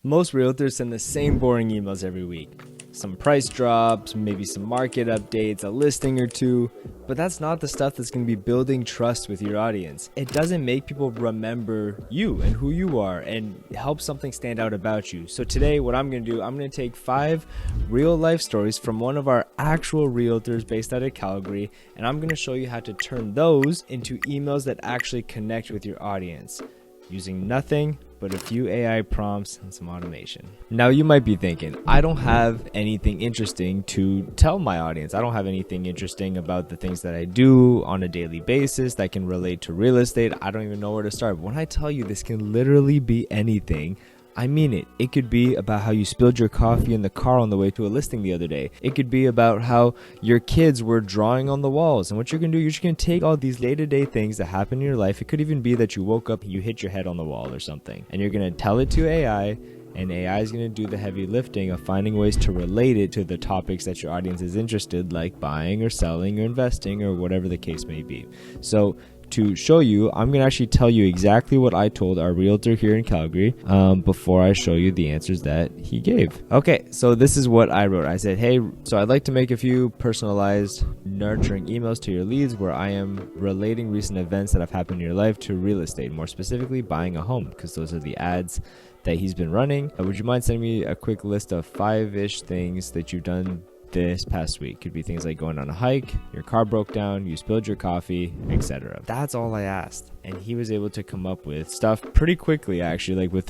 Most realtors send the same boring emails every week. Some price drops, maybe some market updates, a listing or two, but that's not the stuff that's going to be building trust with your audience. It doesn't make people remember you and who you are and help something stand out about you. So today what I'm going to do, I'm going to take 5 real life stories from one of our actual realtors based out of Calgary, and I'm going to show you how to turn those into emails that actually connect with your audience using nothing but a few AI prompts and some automation. Now you might be thinking, I don't have anything interesting to tell my audience. I don't have anything interesting about the things that I do on a daily basis that can relate to real estate. I don't even know where to start. But when I tell you this can literally be anything, I mean it. It could be about how you spilled your coffee in the car on the way to a listing the other day. It could be about how your kids were drawing on the walls. And what you're going to do, you're just going to take all these day-to-day things that happen in your life. It could even be that you woke up, you hit your head on the wall or something. And you're going to tell it to AI, and AI is going to do the heavy lifting of finding ways to relate it to the topics that your audience is interested, like buying or selling or investing or whatever the case may be. So to show you, I'm going to actually tell you exactly what I told our realtor here in Calgary before I show you the answers that he gave. Okay, so this is what I wrote. I said, hey, so I'd like to make a few personalized nurturing emails to your leads where I am relating recent events that have happened in your life to real estate, more specifically buying a home, because those are the ads that he's been running. Would you mind sending me a quick list of 5-ish things that you've done this past week? Could be things like going on a hike, your car broke down, you spilled your coffee, etc. That's all I asked, and he was able to come up with stuff pretty quickly. Actually, I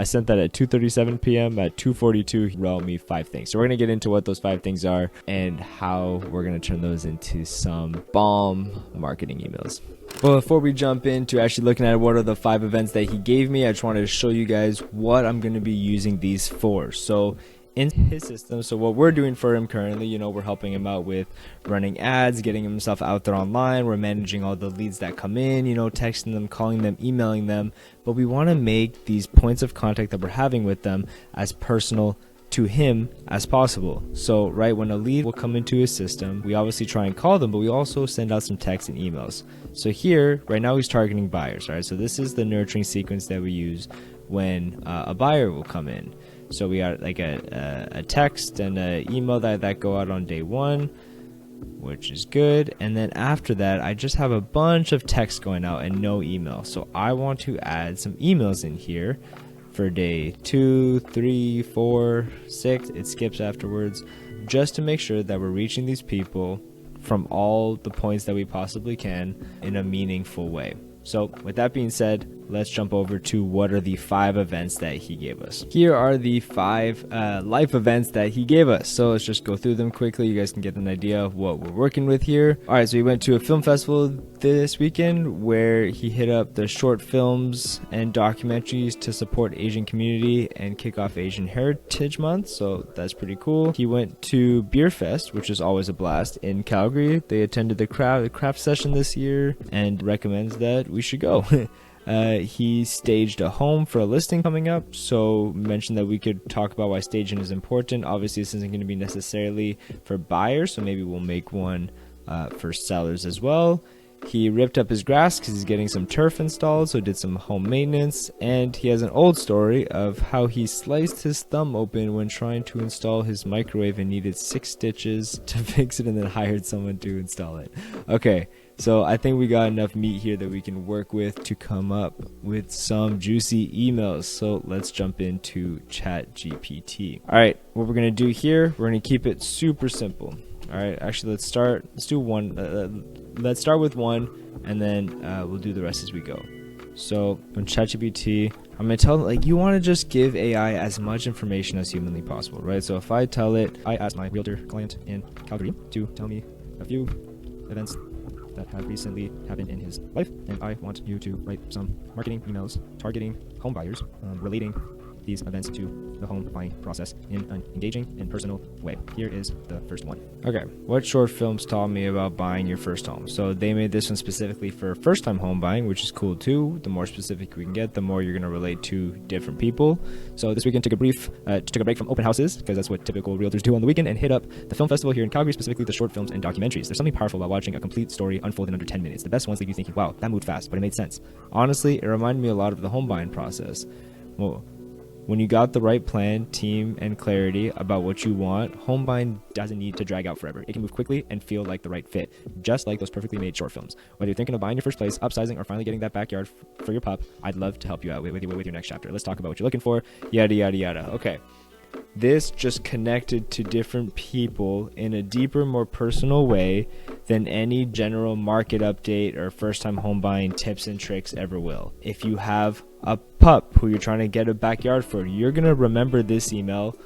sent that at 2:37 p.m. At 2:42 he wrote me 5 things. So we're gonna get into what those 5 things are and how we're gonna turn those into some bomb marketing emails. Well, before we jump into actually looking at what are the 5 events that he gave me, I just wanted to show you guys what I'm going to be using these for. So in his system, so what we're doing for him currently, we're helping him out with running ads, getting himself out there online. We're managing all the leads that come in, texting them, calling them, emailing them. But we want to make these points of contact that we're having with them as personal to him as possible. So when a lead will come into his system, we obviously try and call them, but we also send out some texts and emails. So here, right now he's targeting buyers, right? So this is the nurturing sequence that we use when a buyer will come in. So we got like a text and an email that go out on day 1, which is good. And then after that, I just have a bunch of text going out and no email. So I want to add some emails in here for day 2, 3, 4, 6. It skips afterwards, just to make sure that we're reaching these people from all the points that we possibly can in a meaningful way. So with that being said, let's jump over to what are the 5 events that he gave us. Here are the 5 life events that he gave us. So let's just go through them quickly. You guys can get an idea of what we're working with here. All right, so we went to a film festival this weekend where he hit up the short films and documentaries to support Asian community and kick off Asian Heritage Month. So that's pretty cool. He went to Beer Fest, which is always a blast in Calgary. They attended the craft session this year and recommends that we should go. He staged a home for a listing coming up, so mentioned that we could talk about why staging is important. Obviously this isn't going to be necessarily for buyers, so maybe we'll make one for sellers as well. He ripped up his grass because he's getting some turf installed, so did some home maintenance. And he has an old story of how he sliced his thumb open when trying to install his microwave and needed 6 stitches to fix it and then hired someone to install it. Okay, so I think we got enough meat here that we can work with to come up with some juicy emails. So let's jump into ChatGPT. All right, what we're going to do here, we're going to keep it super simple. All right, actually, let's do one. Let's start with one, and then we'll do the rest as we go. So on ChatGPT, I'm going to tell it, you want to just give AI as much information as humanly possible, right? So if I tell it, I asked my realtor client in Calgary to tell me a few events that have recently happened in his life, and I want you to write some marketing emails targeting home buyers, relating these events to the home buying process in an engaging and personal way. Here is the first one. Okay, what short films taught me about buying your first home? So they made this one specifically for first-time home buying, which is cool too. The more specific we can get, the more you're going to relate to different people. So this weekend took a break from open houses, because that's what typical realtors do on the weekend, and hit up the film festival here in Calgary, specifically the short films and documentaries. There's something powerful about watching a complete story unfold in under 10 minutes. The best ones leave you thinking, wow, that moved fast, but it made sense. Honestly, it reminded me a lot of the home buying process. Well, When you got the right plan, team, and clarity about what you want, home buying doesn't need to drag out forever. It can move quickly and feel like the right fit, just like those perfectly made short films. Whether you're thinking of buying your first place, upsizing, or finally getting that backyard for your pup, I'd love to help you out with your next chapter. Let's talk about what you're looking for, yada, yada, yada. Okay. This just connected to different people in a deeper, more personal way than any general market update or first-time home buying tips and tricks ever will. If you have a pup who you're trying to get a backyard for, you're going to remember this email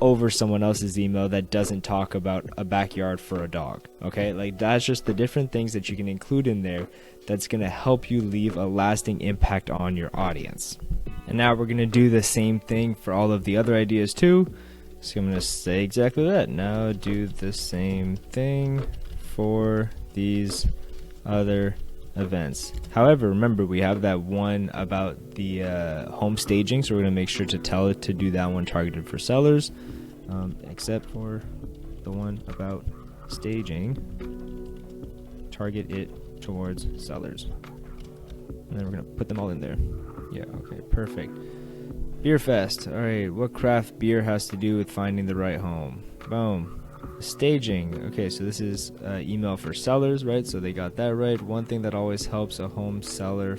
over someone else's email that doesn't talk about a backyard for a dog. Okay, like that's just the different things that you can include in there that's going to help you leave a lasting impact on your audience. And now we're going to do the same thing for all of the other ideas too. So I'm going to say exactly that. Now do the same thing for these other events. However, remember we have that one about the home staging, so we're going to make sure to tell it to do that one targeted for sellers, except for the one about staging, target it towards sellers. And then we're going to put them all in there. Yeah, okay, perfect. Beer Fest. All right, what craft beer has to do with finding the right home? Boom. Staging. Okay, so this is email for sellers, right? So they got that right. One thing that always helps a home seller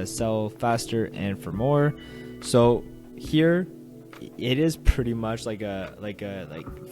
sell faster and for more. So here it is pretty much like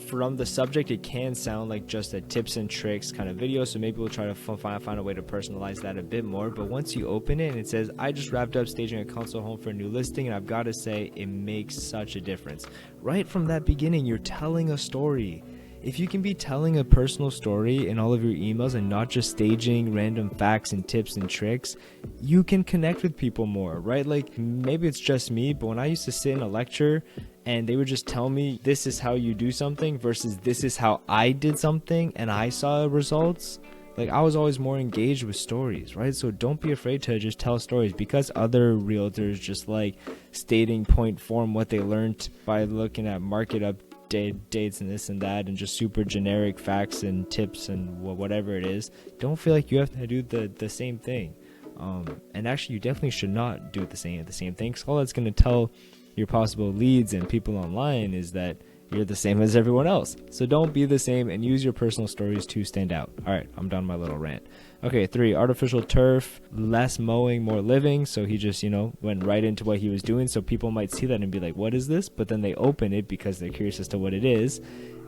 from the subject, it can sound like just a tips and tricks kind of video. So maybe we'll try to find a way to personalize that a bit more. But once you open it and it says, I just wrapped up staging a console home for a new listing, and I've got to say it makes such a difference. Right from that beginning, you're telling a story. If you can be telling a personal story in all of your emails and not just staging random facts and tips and tricks, you can connect with people more, right? Like maybe it's just me, but when I used to sit in a lecture and they would just tell me this is how you do something versus this is how I did something and I saw results, like I was always more engaged with stories, right? So don't be afraid to just tell stories, because other realtors just like stating point form what they learned by looking at market dates and this and that and just super generic facts and tips and whatever it is. Don't feel like you have to do the same thing, and actually you definitely should not do the same thing, because all that's going to tell your possible leads and people online is that you're the same as everyone else. So don't be the same and use your personal stories to stand out. All right, I'm done my little rant. Okay, 3, artificial turf, less mowing, more living. So he just, went right into what he was doing. So people might see that and be like, what is this? But then they open it because they're curious as to what it is.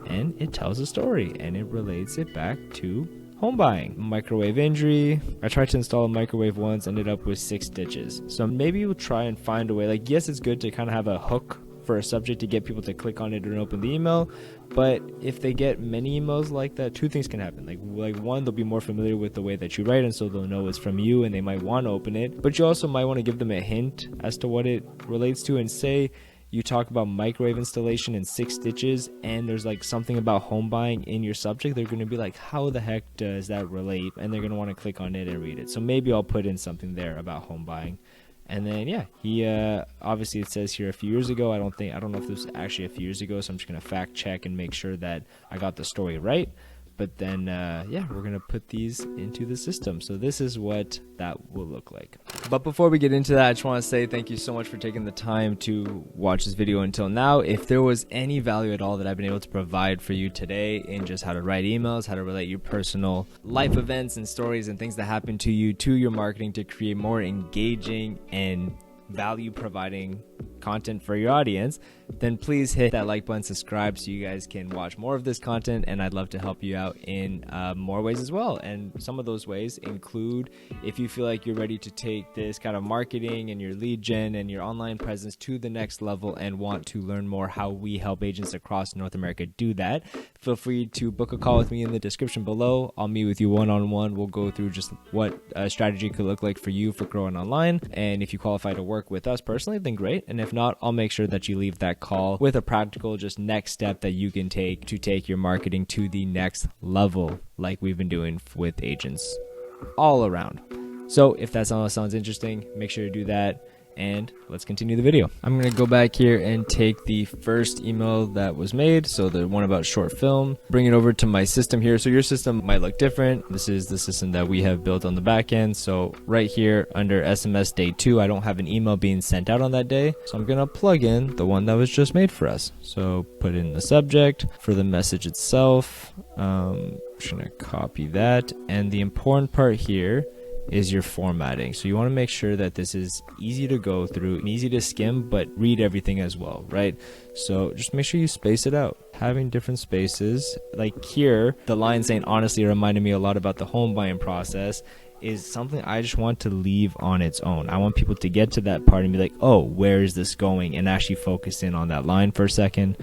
And it tells a story and it relates it back to home buying. Microwave injury. I tried to install a microwave once, ended up with 6 stitches. So maybe you'll try and find a way. Like, yes, it's good to kind of have a hook for a subject to get people to click on it and open the email, but if they get many emails like that, 2 things can happen. Like one, they'll be more familiar with the way that you write, and so they'll know it's from you and they might want to open it. But you also might want to give them a hint as to what it relates to, and say you talk about microwave installation and 6 stitches and there's like something about home buying in your subject, they're going to be like, how the heck does that relate? And they're going to want to click on it and read it. So maybe I'll put in something there about home buying. And then, yeah, he obviously it says here a few years ago. I don't know if this was actually a few years ago, so I'm just going to fact check and make sure that I got the story right. But then, yeah, we're going to put these into the system. So this is what that will look like. But before we get into that, I just want to say thank you so much for taking the time to watch this video until now. If there was any value at all that I've been able to provide for you today in just how to write emails, how to relate your personal life events and stories and things that happen to you to your marketing to create more engaging and value providing content for your audience, then please hit that like button, subscribe so you guys can watch more of this content, and I'd love to help you out in more ways as well. And some of those ways include, if you feel like you're ready to take this kind of marketing and your lead gen and your online presence to the next level and want to learn more how we help agents across North America do that, feel free to book a call with me in the description below. I'll meet with you one-on-one. We'll go through just what a strategy could look like for you for growing online, and if you qualify to work with us personally, then great. And if not, I'll make sure that you leave that call with a practical just next step that you can take to take your marketing to the next level, like we've been doing with agents all around. So if that sounds interesting, make sure to do that. and let's continue the video. I'm going to go back here and take the first email that was made, so the one about short film, bring it over to my system here. So your system might look different. This is the system that we have built on the back end. So right here under SMS day 2, I don't have an email being sent out on that day, so I'm going to plug in the one that was just made for us. So put in the subject for the message itself. Just going to copy that, and the important part here is your formatting. So you want to make sure that this is easy to go through and easy to skim, but read everything as well, right? So just make sure you space it out. Having different spaces, like here, the line saying honestly reminded me a lot about the home buying process, is something I just want to leave on its own. I want people to get to that part and be like, oh, where is this going? And actually focus in on that line for a second,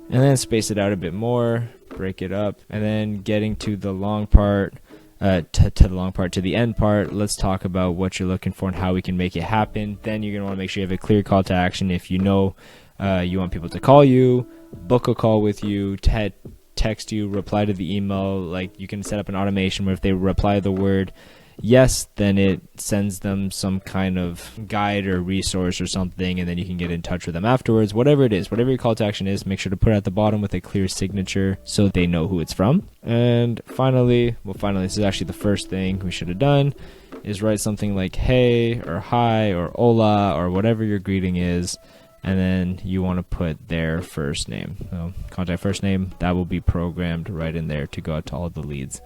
and then space it out a bit more, break it up, and then getting to the long part, to the end part, let's talk about what you're looking for and how we can make it happen. Then you're going to want to make sure you have a clear call to action. If you know you want people to call you, book a call with you, text you, reply to the email. Like, you can set up an automation where if they reply the word yes, then it sends them some kind of guide or resource or something, and then you can get in touch with them afterwards. Whatever it is, whatever your call to action is, make sure to put it at the bottom with a clear signature so they know who it's from. And finally, this is actually the first thing we should have done, is write something like hey or hi or hola or whatever your greeting is, and then you want to put their first name. So contact first name, that will be programmed right in there to go out to all the leads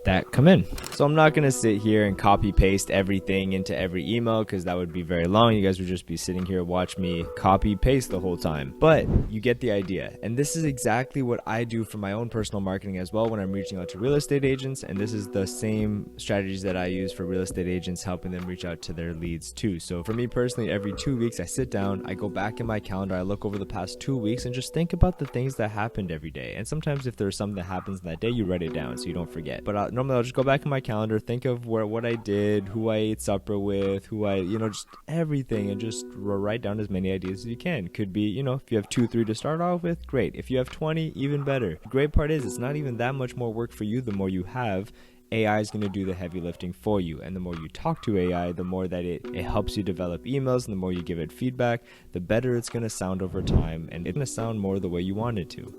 that come in. So I'm not going to sit here and copy paste everything into every email, because that would be very long. You guys would just be sitting here watch me copy paste the whole time, but you get the idea. And this is exactly what I do for my own personal marketing as well when I'm reaching out to real estate agents, and this is the same strategies that I use for real estate agents, helping them reach out to their leads too. So for me personally, every 2 weeks I sit down, I go back in my calendar, I look over the past 2 weeks and just think about the things that happened every day. And sometimes if there's something that happens in that day, you write it down so you don't forget. But normally I'll just go back in my calendar, think of what I did, who I ate supper with, who I, just everything, and just write down as many ideas as you can. Could be, if you have 2-3 to start off with, great. If you have 20, even better. The great part is it's not even that much more work for you the more you have. AI is going to do the heavy lifting for you, and the more you talk to AI, the more that it helps you develop emails, and the more you give it feedback, the better it's going to sound over time, and it's going to sound more the way you want it to.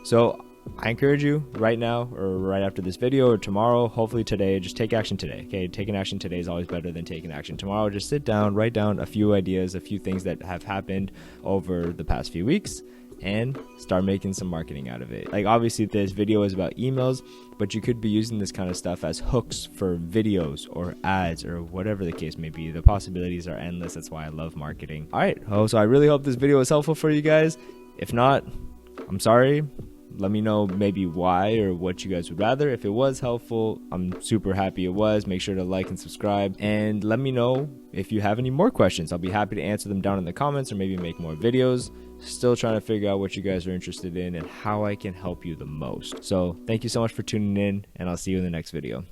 So I encourage you right now, or right after this video, or tomorrow, hopefully today, just take action today. Okay, taking action today is always better than taking action tomorrow. Just sit down, write down a few ideas, a few things that have happened over the past few weeks, and start making some marketing out of it. Like, obviously this video is about emails, but you could be using this kind of stuff as hooks for videos or ads or whatever the case may be. The possibilities are endless. That's why I love marketing. All right, so I really hope this video was helpful for you guys. If not, I'm sorry. Let me know maybe why or what you guys would rather. If it was helpful, I'm super happy it was. Make sure to like and subscribe, and let me know if you have any more questions. I'll be happy to answer them down in the comments, or maybe make more videos. Still trying to figure out what you guys are interested in and how I can help you the most. So thank you so much for tuning in, and I'll see you in the next video.